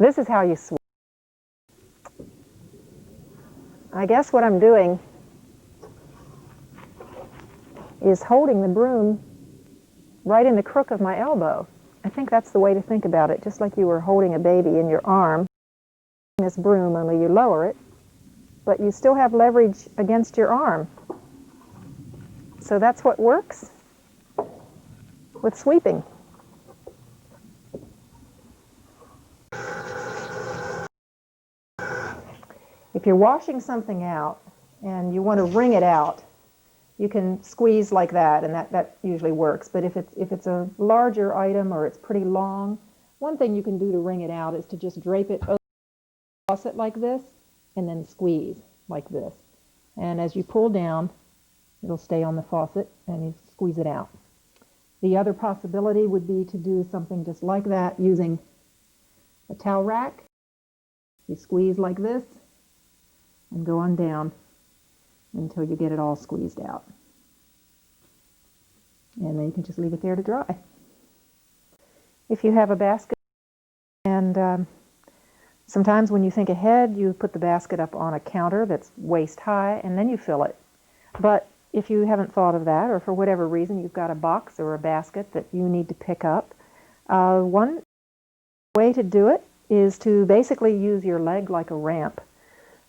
This is how you sweep. I guess what I'm doing is holding the broom right in the crook of my elbow. I think that's the way to think about it, just like you were holding a baby in your arm. This broom, only you lower it, but you still have leverage against your arm. So that's what works with sweeping. If you're washing something out and you want to wring it out, you can squeeze like that, and that usually works. But if it's a larger item or it's pretty long, one thing you can do to wring it out is to just drape it over the faucet like this and then squeeze like this. And as you pull down, it'll stay on the faucet and you squeeze it out. The other possibility would be to do something just like that using a towel rack. You squeeze like this and go on down until you get it all squeezed out. And then you can just leave it there to dry. If you have a basket, and sometimes when you think ahead, you put the basket up on a counter that's waist high and then you fill it. But if you haven't thought of that, or for whatever reason you've got a box or a basket that you need to pick up, one way to do it is to basically use your leg like a ramp.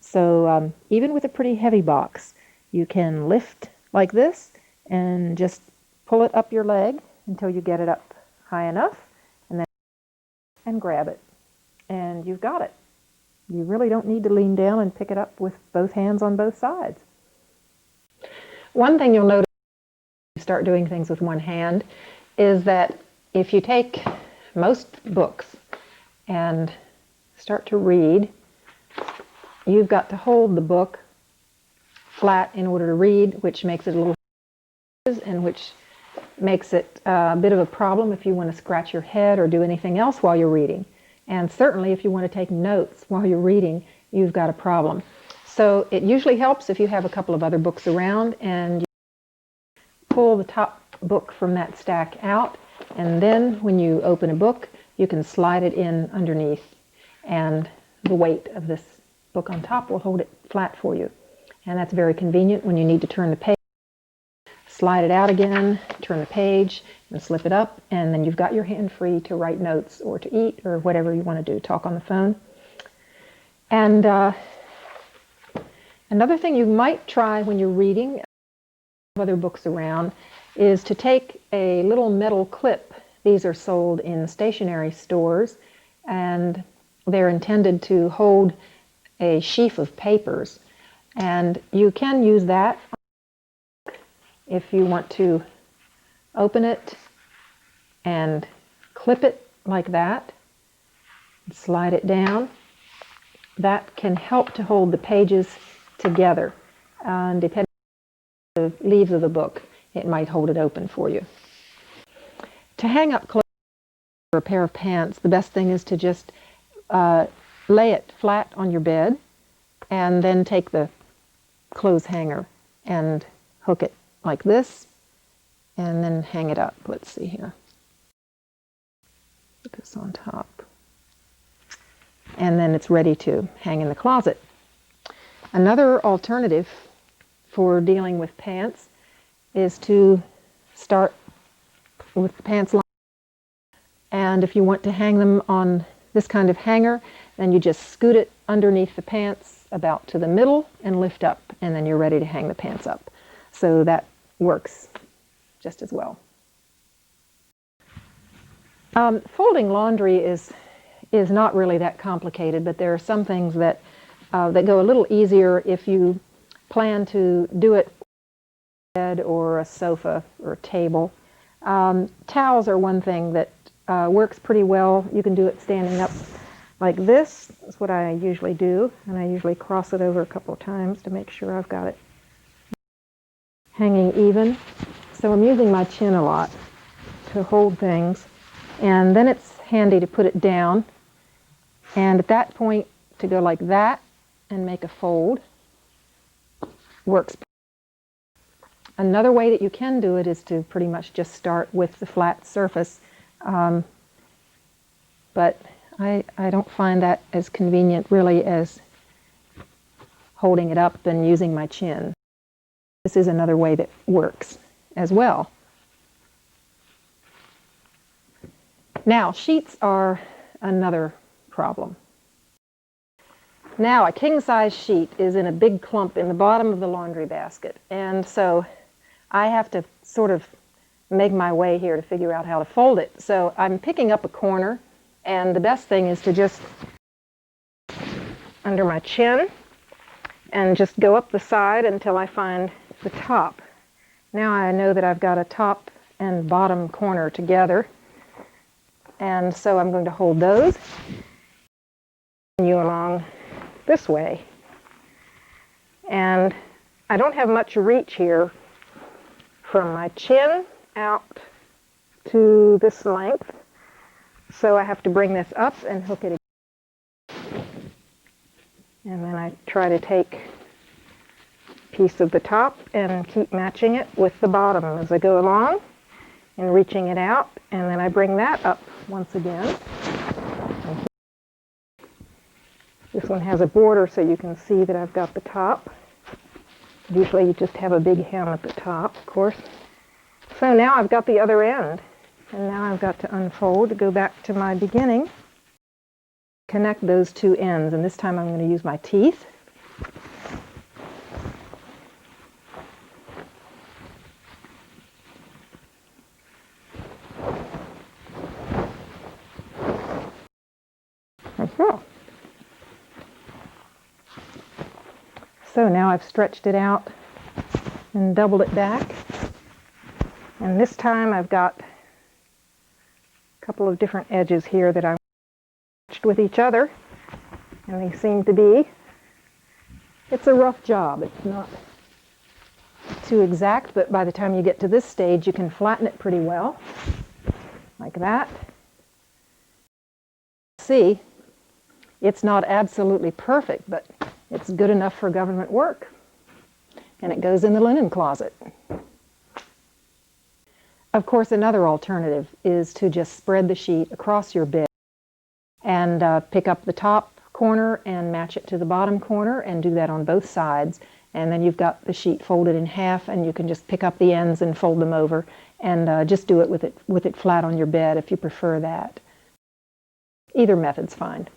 So even with a pretty heavy box, you can lift like this and just pull it up your leg until you get it up high enough, and grab it. And you've got it. You really don't need to lean down and pick it up with both hands on both sides. One thing you'll notice when you start doing things with one hand is that if you take most books and start to read, you've got to hold the book flat in order to read, which makes it a little and which makes it a bit of a problem if you want to scratch your head or do anything else while you're reading. And certainly if you want to take notes while you're reading, you've got a problem. So it usually helps if you have a couple of other books around and you pull the top book from that stack out, and then when you open a book, you can slide it in underneath, and the weight of this book on top will hold it flat for you. And that's very convenient when you need to turn the page. Slide it out again, turn the page, and slip it up, and then you've got your hand free to write notes or to eat or whatever you want to do, talk on the phone. And another thing you might try when you're reading other books around is to take a little metal clip. These are sold in stationery stores, and they're intended to hold a sheaf of papers. And you can use that if you want to open it and clip it like that, slide it down. That can help to hold the pages together. Depending on the leaves of the book, it might hold it open for you. To hang up clothes or a pair of pants, the best thing is to just lay it flat on your bed and then take the clothes hanger and hook it like this and then hang it up. Let's see here. Put this on top. And then it's ready to hang in the closet. Another alternative for dealing with pants is to start with the pants line. And if you want to hang them on this kind of hanger, then you just scoot it underneath the pants about to the middle and lift up, and then you're ready to hang the pants up. So that works just as well. Folding laundry is not really that complicated, but there are some things that go a little easier if you plan to do it on a bed or a sofa or a table. Towels are one thing that works pretty well. You can do it standing up like this. That's what I usually do, and I usually cross it over a couple of times to make sure I've got it hanging even. So I'm using my chin a lot to hold things, and then it's handy to put it down, and at that point to go like that and make a fold works. Another way that you can do it is to pretty much just start with the flat surface, but I don't find that as convenient really as holding it up and using my chin. This is another way that works as well. Now, sheets are another problem. Now, a king-size sheet is in a big clump in the bottom of the laundry basket, and so I have to sort of make my way here to figure out how to fold it. So I'm picking up a corner, and the best thing is to just under my chin and just go up the side until I find the top. Now I know that I've got a top and bottom corner together, and so I'm going to hold those and you along this way. And I don't have much reach here from my chin out to this length, so I have to bring this up and hook it again. And then I try to take a piece of the top and keep matching it with the bottom as I go along and reaching it out, and then I bring that up once again. This one has a border so you can see that I've got the top. Usually you just have a big hem at the top, of course. So now I've got the other end, and now I've got to unfold to go back to my beginning. Connect those two ends, and this time I'm going to use my teeth. Like so. So now I've stretched it out and doubled it back. And this time I've got a couple of different edges here that I've matched with each other. And they seem to be, it's a rough job. It's not too exact, but by the time you get to this stage, you can flatten it pretty well, like that. See, it's not absolutely perfect, but it's good enough for government work. And it goes in the linen closet. Of course, another alternative is to just spread the sheet across your bed and pick up the top corner and match it to the bottom corner, and do that on both sides. And then you've got the sheet folded in half, and you can just pick up the ends and fold them over, and just do it with it flat on your bed if you prefer that. Either method's fine.